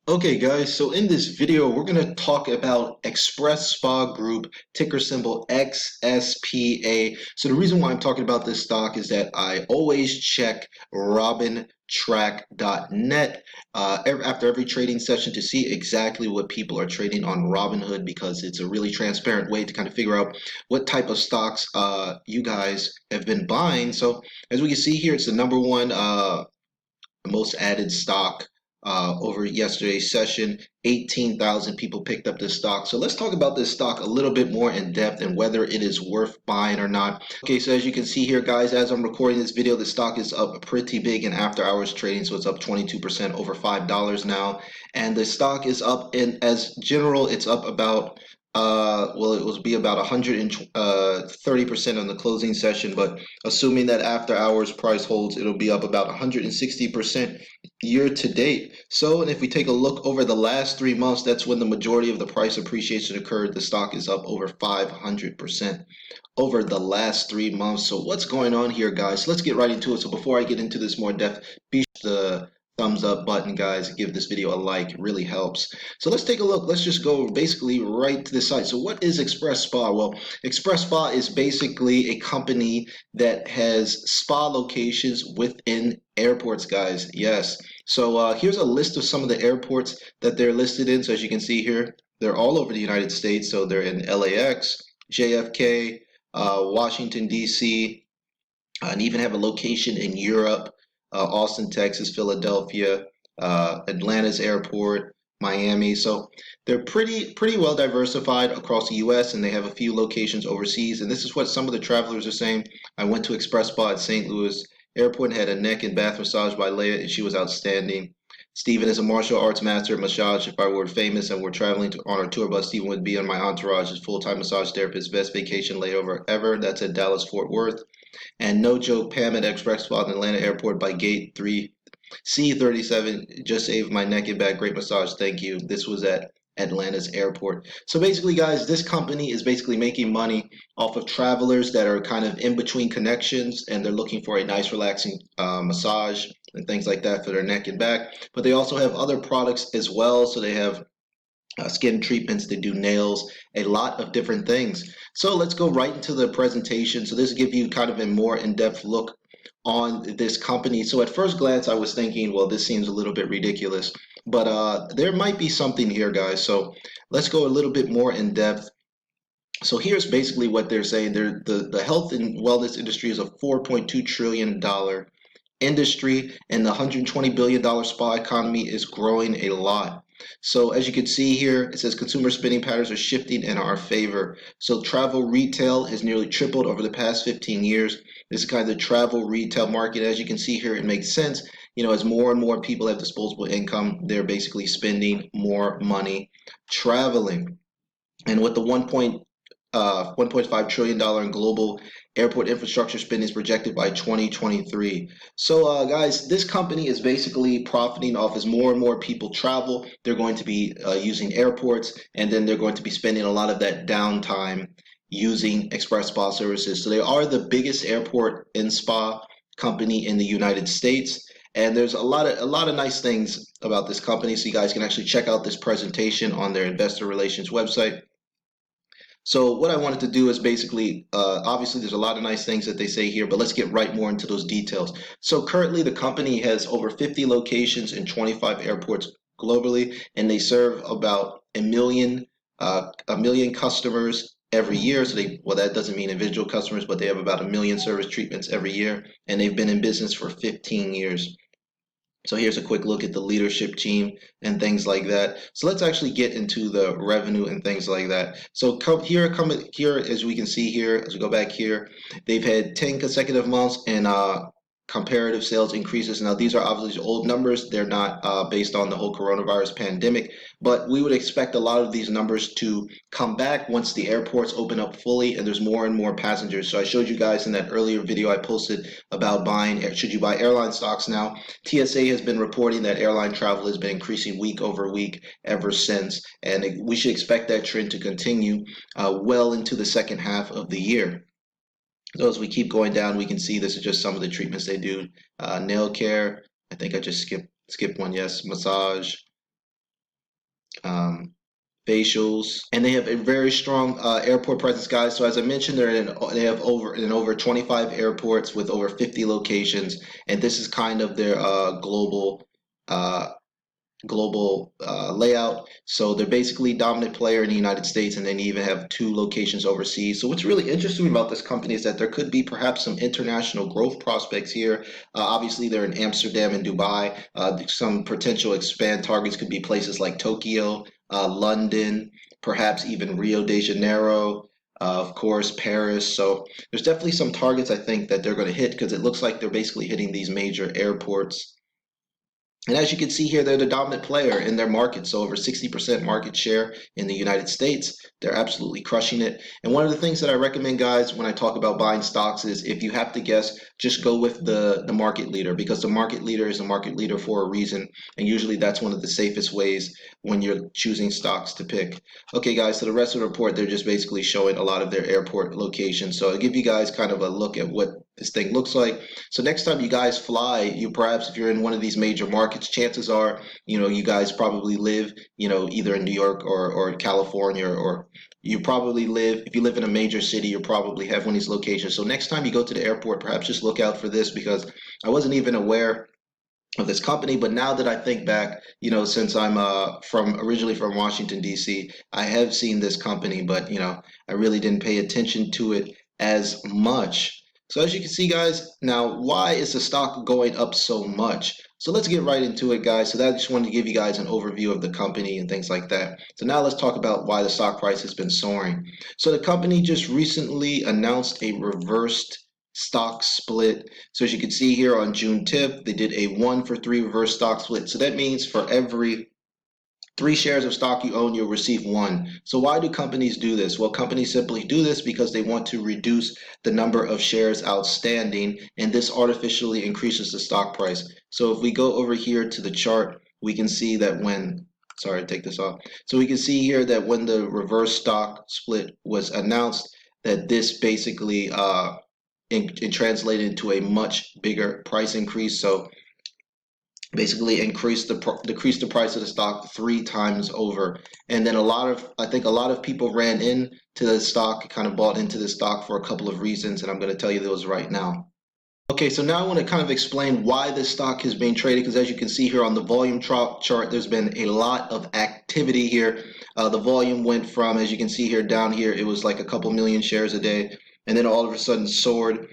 Okay guys, so in this video we're going to talk about Xpresspa Group, ticker symbol XSPA. So the reason why I'm talking about this stock is that I always check robintrack.net after every trading session to see exactly what people are trading on Robinhood, because it's a really transparent way to kind of figure out what type of stocks you guys have been buying. So as we can see here, it's the number one most added stock over yesterday's session. 18,000 people picked up this stock. So let's talk about this stock a little bit more in depth and whether it is worth buying or not. Okay, so as you can see here, guys, as I'm recording this video, the stock is up pretty big in after hours trading. So it's up 22%, over $5 now. And the stock is up in, as general, it's up about well, it will be about 130% on the closing session, but assuming that after hours price holds, it'll be up about 160% year to date. So, and if we take a look over the last 3 months, that's when the majority of the price appreciation occurred. The stock is up over 500% over the last 3 months. So what's going on here, guys? Let's get right into it. So before I get into this more depth, be sure the thumbs up button, guys. Give this video a like. It really helps. So let's take a look. Let's just go basically right to the site. So what is Xpresspa? Well, Xpresspa is basically a company that has spa locations within airports, guys. Yes. So here's a list of some of the airports that they're listed in. So as you can see here, they're all over the United States. So they're in LAX, JFK, Washington, D.C., and even have a location in Europe, Austin, Texas, Philadelphia, Atlanta's airport, Miami. So they're pretty well diversified across the U.S., and they have a few locations overseas. And this is what some of the travelers are saying. I went to Xpresspa at St. Louis Airport and had a neck and bath massage by Leia, and she was outstanding. Stephen is a martial arts master at massage. If I were famous and were traveling on our tour bus, Stephen would be on my entourage as full-time massage therapist. Best vacation layover ever. That's at Dallas Fort Worth. And no joke, Pam at Xpresspa in Atlanta Airport by Gate 3 C37 just saved my neck and back. Great massage. Thank you. This was at Atlanta's airport. So basically, guys, this company is basically making money off of travelers that are kind of in between connections and they're looking for a nice, relaxing massage and things like that for their neck and back. But they also have other products as well. So they have skin treatments, they do nails, a lot of different things. So let's go right into the presentation. So this will give you kind of a more in-depth look on this company. So at first glance, I was thinking, well, this seems a little bit ridiculous, but there might be something here, guys. So let's go a little bit more in depth. So here's basically what they're saying. The health and wellness industry is a $4.2 trillion industry, and the $120 billion spa economy is growing a lot. So as you can see here, it says consumer spending patterns are shifting in our favor. So travel retail has nearly tripled over the past 15 years. This is kind of the travel retail market. As you can see here, it makes sense. You know, as more and more people have disposable income, they're basically spending more money traveling. And with the $1.5 trillion in global airport infrastructure spending is projected by 2023. So, guys, this company is basically profiting off as more and more people travel. They're going to be using airports, and then they're going to be spending a lot of that downtime using Express Spa services. So they are the biggest airport and spa company in the United States. And there's a lot of nice things about this company. So you guys can actually check out this presentation on their investor relations website. So what I wanted to do is basically, obviously there's a lot of nice things that they say here, but let's get right more into those details. So currently the company has over 50 locations in 25 airports globally, and they serve about a million customers every year. So well, that doesn't mean individual customers, but they have about 1 million service treatments every year, and they've been in business for 15 years. So here's a quick look at the leadership team and things like that. So let's actually get into the revenue and things like that. So here, as we can see here, as we go back here, they've had 10 consecutive months and comparative sales increases. Now, these are obviously old numbers. They're not based on the whole coronavirus pandemic, but we would expect a lot of these numbers to come back once the airports open up fully and there's more and more passengers. So I showed you guys in that earlier video I posted about should you buy airline stocks now. TSA has been reporting that airline travel has been increasing week over week ever since, and we should expect that trend to continue well into the second half of the year. So as we keep going down, we can see this is just some of the treatments they do. Nail care, I think I just skipped one, yes, massage, um, facials, and they have a very strong airport presence, guys. So as I mentioned, they have over 25 airports with over 50 locations, and this is kind of their uh, global layout. So they're basically dominant player in the United States, and then even have 2 locations overseas. So what's really interesting about this company is that there could be perhaps some international growth prospects here. Obviously, they're in Amsterdam and Dubai. Some potential expand targets could be places like Tokyo, London, perhaps even Rio de Janeiro. Of course, Paris. So there's definitely some targets I think that they're going to hit because it looks like they're basically hitting these major airports. And as you can see here, they're the dominant player in their market. So over 60% market share in the United States. They're absolutely crushing it. And one of the things that I recommend, guys, when I talk about buying stocks is if you have to guess, just go with the market leader, because the market leader is a market leader for a reason. And usually that's one of the safest ways when you're choosing stocks to pick. Okay, guys, so the rest of the report, they're just basically showing a lot of their airport locations. So I'll give you guys kind of a look at what this thing looks like. So next time you guys fly, you perhaps if you're in one of these major markets, chances are, you guys probably live, either in New York or California, or you probably live, if you live in a major city, you probably have one of these locations. So next time you go to the airport, perhaps just look out for this, because I wasn't even aware of this company. But now that I think back, since I'm from originally from Washington D.C., I have seen this company, but I really didn't pay attention to it as much. So as you can see, guys, now why is the stock going up so much? So let's get right into it, guys. So that I just wanted to give you guys an overview of the company and things like that. So now let's talk about why the stock price has been soaring. So the company just recently announced a reversed stock split. So as you can see here on June 10th, they did a 1-for-3 reverse stock split. So that means for every 3 shares of stock you own, you'll receive 1. So why do companies do this? Well, companies simply do this because they want to reduce the number of shares outstanding, and this artificially increases the stock price. So if we go over here to the chart, we can see that sorry, take this off. So we can see here that when the reverse stock split was announced, that this basically it translated into a much bigger price increase. So basically decreased the price of the stock 3 times over. And then I think a lot of people ran into the stock, kind of bought into the stock for a couple of reasons, and I'm going to tell you those right now. Okay, so now I want to kind of explain why this stock is being traded, because as you can see here on the volume chart, there's been a lot of activity here. The volume went from, as you can see here down here, it was like a couple million shares a day, and then all of a sudden soared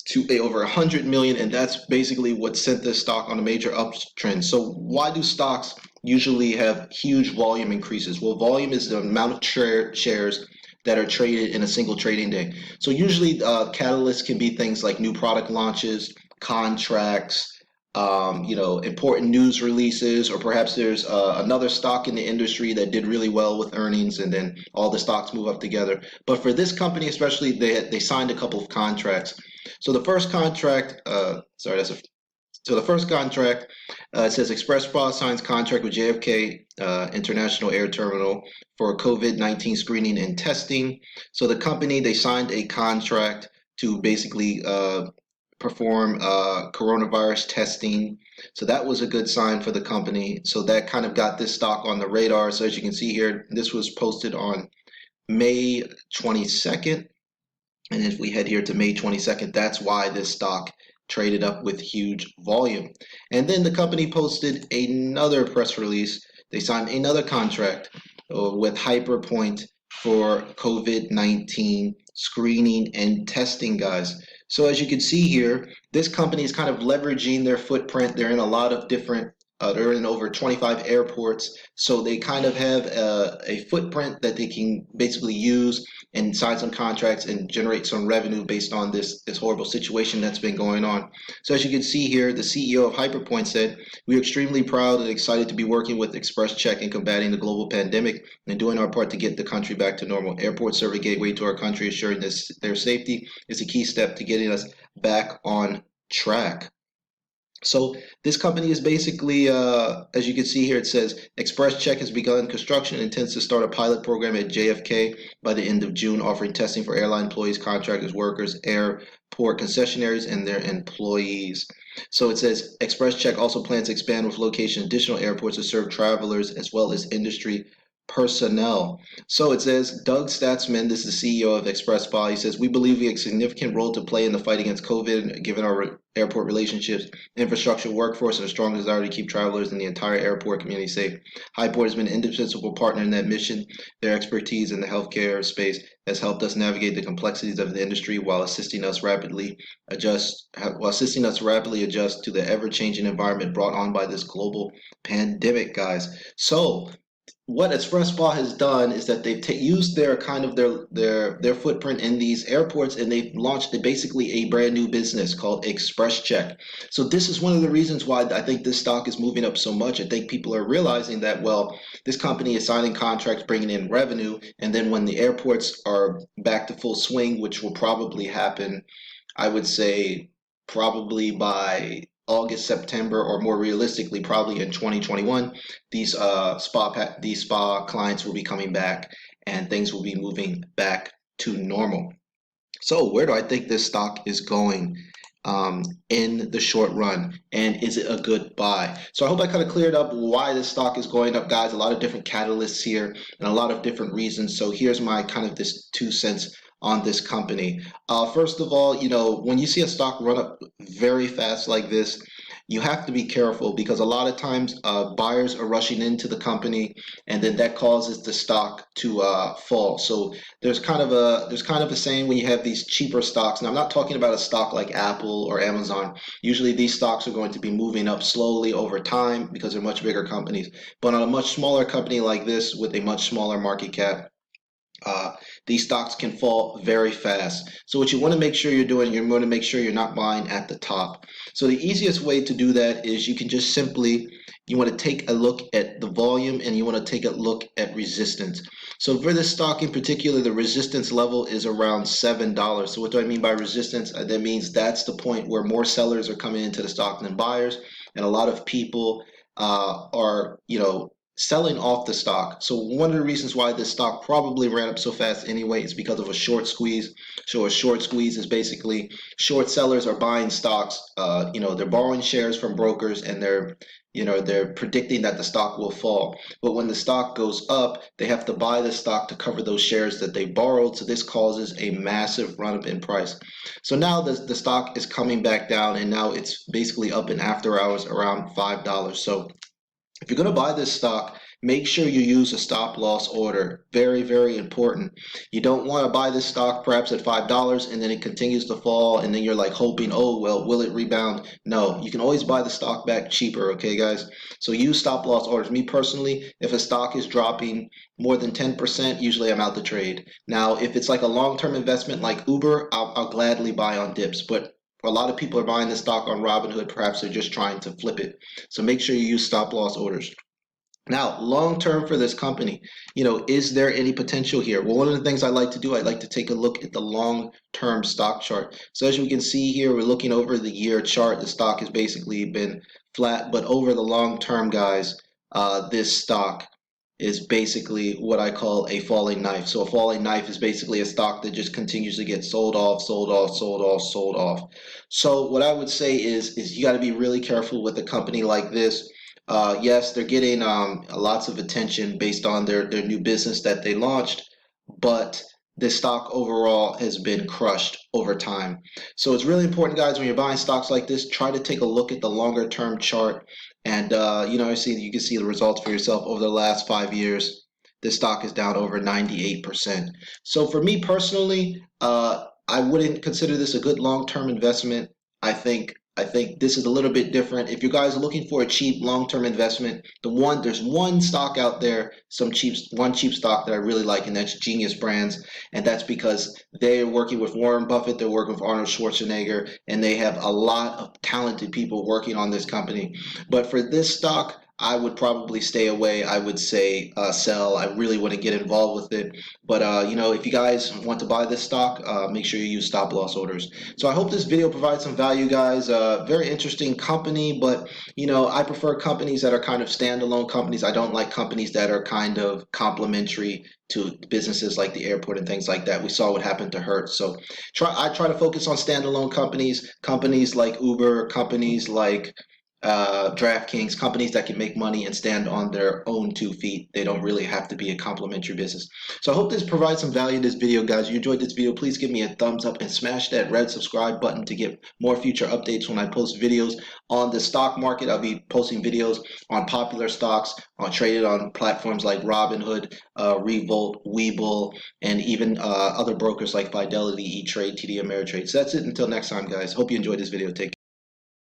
to over 100 million, and that's basically what sent this stock on a major uptrend. So why do stocks usually have huge volume increases? Well, volume is the amount of shares that are traded in a single trading day. So usually catalysts can be things like new product launches, contracts, important news releases, or perhaps there's another stock in the industry that did really well with earnings, and then all the stocks move up together. But for this company especially, they signed a couple of contracts. So the first contract, so the first contract, it says Xpresspa signs contract with JFK International Air Terminal for COVID-19 screening and testing. So the company, they signed a contract to basically perform coronavirus testing. So that was a good sign for the company. So that kind of got this stock on the radar. So as you can see here, this was posted on May 22nd. And if we head here to May 22nd, that's why this stock traded up with huge volume. And then the company posted another press release. They signed another contract with HyperPoint for COVID-19 screening and testing, guys. So as you can see here, this company is kind of leveraging their footprint. They're in a lot of different they're in over 25 airports, so they kind of have a footprint that they can basically use and sign some contracts and generate some revenue based on this horrible situation that's been going on. So as you can see here, the CEO of HyperPoint said, "We're extremely proud and excited to be working with XpressCheck in combating the global pandemic and doing our part to get the country back to normal. Airports serve a gateway to our country, assuring their safety is a key step to getting us back on track." So this company is basically, as you can see here, it says XpressCheck has begun construction and intends to start a pilot program at JFK by the end of June, offering testing for airline employees, contractors, workers, airport concessionaires, and their employees. So it says XpressCheck also plans to expand with location in additional airports to serve travelers as well as industry personnel. So it says Doug Statsman, this is the CEO of Xpresspa. He says, we believe we have a significant role to play in the fight against COVID, given our airport relationships, infrastructure, workforce, and a strong desire to keep travelers in the entire airport community safe. Highport has been an indispensable partner in that mission. Their expertise in the healthcare space has helped us navigate the complexities of the industry while assisting us rapidly adjust to the ever-changing environment brought on by this global pandemic, guys. So what Xpresspa has done is that they've used their kind of their footprint in these airports, and they've launched basically a brand new business called XpressCheck. So this is one of the reasons why I think this stock is moving up so much. I think people are realizing that, well, this company is signing contracts, bringing in revenue, and then when the airports are back to full swing, which will probably happen, I would say probably by August, September, or more realistically, probably in 2021, these spa clients will be coming back and things will be moving back to normal. So where do I think this stock is going in the short run, and is it a good buy? So I hope I kind of cleared up why this stock is going up, guys. A lot of different catalysts here and a lot of different reasons. So here's my kind of this 2 cents on this company. First of all, when you see a stock run up very fast like this, you have to be careful because a lot of times buyers are rushing into the company, and then that causes the stock to fall. So there's kind of a saying when you have these cheaper stocks, and I'm not talking about a stock like Apple or Amazon. Usually these stocks are going to be moving up slowly over time because they're much bigger companies. But on a much smaller company like this with a much smaller market cap, uh, these stocks can fall very fast. So what you want to make sure you're doing, you want to make sure you're not buying at the top. So the easiest way to do that is you want to take a look at the volume and you want to take a look at resistance. So for this stock in particular, the resistance level is around $7. So what do I mean by resistance? That means that's the point where more sellers are coming into the stock than buyers, and a lot of people are, selling off the stock. So one of the reasons why this stock probably ran up so fast anyway is because of a short squeeze. So a short squeeze is basically short sellers are buying stocks. They're borrowing shares from brokers, and they're predicting that the stock will fall. But when the stock goes up, they have to buy the stock to cover those shares that they borrowed. So this causes a massive run up in price. So now the stock is coming back down, and now it's basically up in after hours around $5. So if you're going to buy this stock, make sure you use a stop loss order. Very, very important. You don't want to buy this stock perhaps at $5 and then it continues to fall, and then you're like hoping, oh, well, will it rebound? No, you can always buy the stock back cheaper, okay, guys? So use stop loss orders. Me personally, if a stock is dropping more than 10%, usually I'm out the trade. Now, if it's like a long-term investment like Uber, I'll gladly buy on dips, but a lot of people are buying the stock on Robinhood. Perhaps they're just trying to flip it. So make sure you use stop loss orders. Now, long term for this company, is there any potential here? Well, one of the things I like to do, I like to take a look at the long term stock chart. So as we can see here, we're looking over the year chart. The stock has basically been flat, but over the long term, guys, this stock is basically what I call a falling knife. So a falling knife is basically a stock that just continues to get sold off, sold off, sold off, sold off. So what I would say is you got to be really careful with a company like this. Yes, they're getting lots of attention based on their new business that they launched, but the stock overall has been crushed over time. So it's really important, guys, when you're buying stocks like this, try to take a look at the longer term chart. And you can see the results for yourself over the last 5 years. This stock is down over 98%. So for me personally, I wouldn't consider this a good long-term investment. I think this is a little bit different. If you guys are looking for a cheap long-term investment, there's one stock out there, one cheap stock that I really like, and that's GNUS Brands, and that's because they're working with Warren Buffett, they're working with Arnold Schwarzenegger, and they have a lot of talented people working on this company. But for this stock, I would probably stay away. I would say sell. I really wouldn't get involved with it. But if you guys want to buy this stock, make sure you use stop loss orders. So I hope this video provides some value, guys. Very interesting company, but I prefer companies that are kind of standalone companies. I don't like companies that are kind of complementary to businesses like the airport and things like that. We saw what happened to Hertz. So I try to focus on standalone companies, companies like Uber, companies like DraftKings, companies that can make money and stand on their own 2 feet. They don't really have to be a complementary business. So I hope this provides some value in this video, guys. If you enjoyed this video, please give me a thumbs up and smash that red subscribe button to get more future updates when I post videos on the stock market. I'll be posting videos on popular stocks traded on platforms like Robinhood, Revolt, Webull, and even other brokers like Fidelity, E-Trade, TD Ameritrade. So that's it until next time, guys. Hope you enjoyed this video. Take care.